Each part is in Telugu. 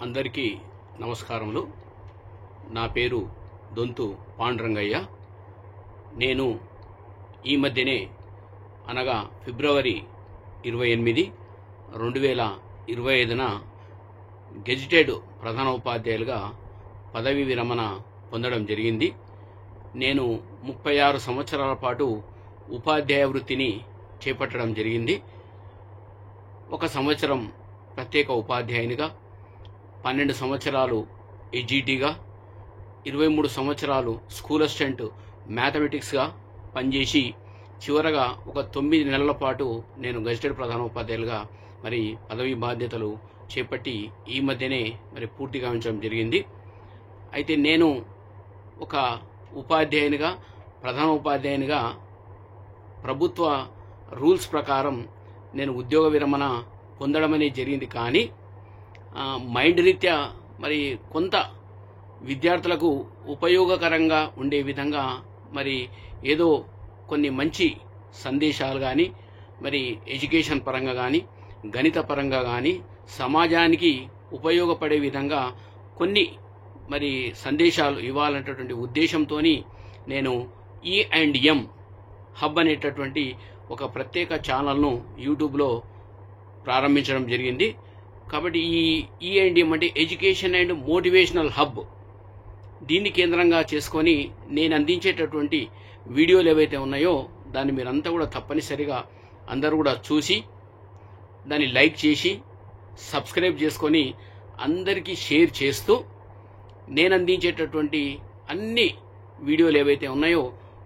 అందరికీ నమస్కారములు. నా పేరు దొంతు పాండురంగయ్య. నేను ఈ మధ్యనే అనగా ఫిబ్రవరి 28, 2025న గెజిటెడ్ ప్రధానోపాధ్యాయులుగా పదవీ విరమణ పొందడం జరిగింది. నేను 36 సంవత్సరాల పాటు ఉపాధ్యాయ వృత్తిని చేపట్టడం జరిగింది. 1 సంవత్సరం ప్రత్యేక ఉపాధ్యాయునిగా, 12 సంవత్సరాలు ఎజిటిగా, 23 సంవత్సరాలు స్కూల్ అసిస్టెంట్ మ్యాథమెటిక్స్గా పనిచేసి చివరగా ఒక 9 నెలల పాటు నేను గెజిటెడ్ ప్రధానోపాధ్యాయులుగా పదవీ బాధ్యతలు చేపట్టి ఈ మధ్యనే పూర్తి గావించడం జరిగింది. అయితే నేను ఒక ఉపాధ్యాయునిగా, ప్రధానోపాధ్యాయునిగా ప్రభుత్వ రూల్స్ ప్రకారం నేను ఉద్యోగ విరమణ పొందడం అనేది జరిగింది. కానీ మైండ్ రీత్యా కొంత విద్యార్థులకు ఉపయోగకరంగా ఉండే విధంగా ఏదో కొన్ని మంచి సందేశాలు కానీ ఎడ్యుకేషన్ పరంగా కానీ గణిత పరంగా కానీ సమాజానికి ఉపయోగపడే విధంగా కొన్ని సందేశాలు ఇవ్వాలనేటటువంటి ఉద్దేశంతో నేను E&M హబ్ అనేటటువంటి ఒక ప్రత్యేక ఛానల్ను యూట్యూబ్లో ప్రారంభించడం జరిగింది. కాబట్టి ఈ E&M అంటే ఎడ్యుకేషన్ అండ్ మోటివేషనల్ హబ్, దీన్ని కేంద్రంగా చేసుకొని నేను అందించేటటువంటి వీడియోలు ఏవైతే ఉన్నాయో దాన్ని మీరంతా కూడా తప్పనిసరిగా అందరూ కూడా చూసి దాన్ని లైక్ చేసి సబ్స్క్రైబ్ చేసుకొని అందరికీ షేర్ చేస్తూ నేను అందించేటటువంటి అన్ని వీడియోలు ఏవైతే ఉన్నాయో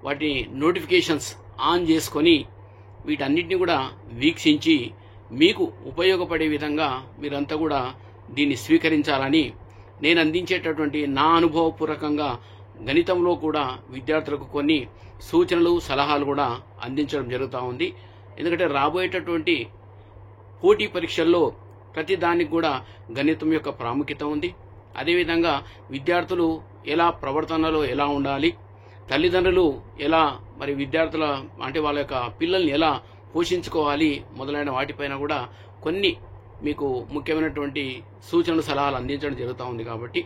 వాటి నోటిఫికేషన్స్ ఆన్ చేసుకొని వీటన్నిటిని కూడా వీక్షించి మీకు ఉపయోగపడే విధంగా మీరంతా కూడా దీన్ని స్వీకరించాలని, నేను అందించేటటువంటి నా అనుభవపూర్వకంగా గణితంలో కూడా విద్యార్థులకు కొన్ని సూచనలు సలహాలు కూడా అందించడం జరుగుతూ ఉంది. ఎందుకంటే రాబోయేటటువంటి పోటీ పరీక్షల్లో ప్రతి దానికి కూడా గణితం యొక్క ప్రాముఖ్యత ఉంది. అదేవిధంగా విద్యార్థులు ఎలా ప్రవర్తనలో ఎలా ఉండాలి, తల్లిదండ్రులు ఎలా విద్యార్థుల అంటే వాళ్ళ యొక్క పిల్లల్ని ఎలా పోషించుకోవాలి మొదలైన వాటిపైన కూడా కొన్ని మీకు ముఖ్యమైనటువంటి సూచనలు సలహాలు అందించడం జరుగుతూ ఉంది. కాబట్టి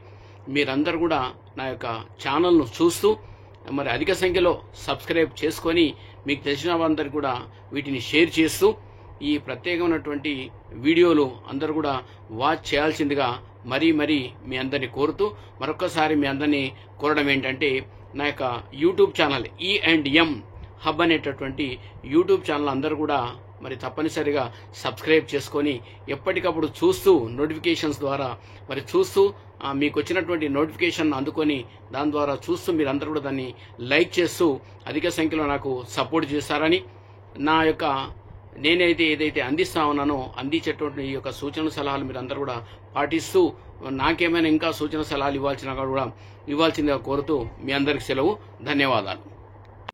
మీరందరూ కూడా నా యొక్క ఛానల్ను చూస్తూ అధిక సంఖ్యలో సబ్స్క్రైబ్ చేసుకొని మీకు తెలిసిన వారందరికీ కూడా వీటిని షేర్ చేస్తూ ఈ ప్రత్యేకమైనటువంటి వీడియోలు అందరూ కూడా వాచ్ చేయాల్సిందిగా మరీ మీ అందరినీ కోరుతూ మరొకసారి మీ అందరినీ కోరడం ఏంటంటే నా యొక్క యూట్యూబ్ ఛానల్ E&M హబ్ అనేటటువంటి యూట్యూబ్ ఛానల్ అందరూ కూడా తప్పనిసరిగా సబ్స్క్రైబ్ చేసుకొని ఎప్పటికప్పుడు చూస్తూ నోటిఫికేషన్స్ ద్వారా చూస్తూ మీకు వచ్చినటువంటి నోటిఫికేషన్ అందుకొని దాని ద్వారా చూస్తూ మీరందరూ కూడా దాన్ని లైక్ చేస్తూ అధిక సంఖ్యలో నాకు సపోర్ట్ చేస్తారని, నా యొక్క నేనైతే ఏదైతే అందిస్తా ఉన్నానో అందించేటువంటి ఈ యొక్క సూచన సలహాలు మీరందరూ కూడా పాటిస్తూ నాకేమైనా ఇంకా సూచన సలహాలు ఇవ్వాల్సిందిగా కోరుతూ మీ అందరికి సెలవు. ధన్యవాదాలు.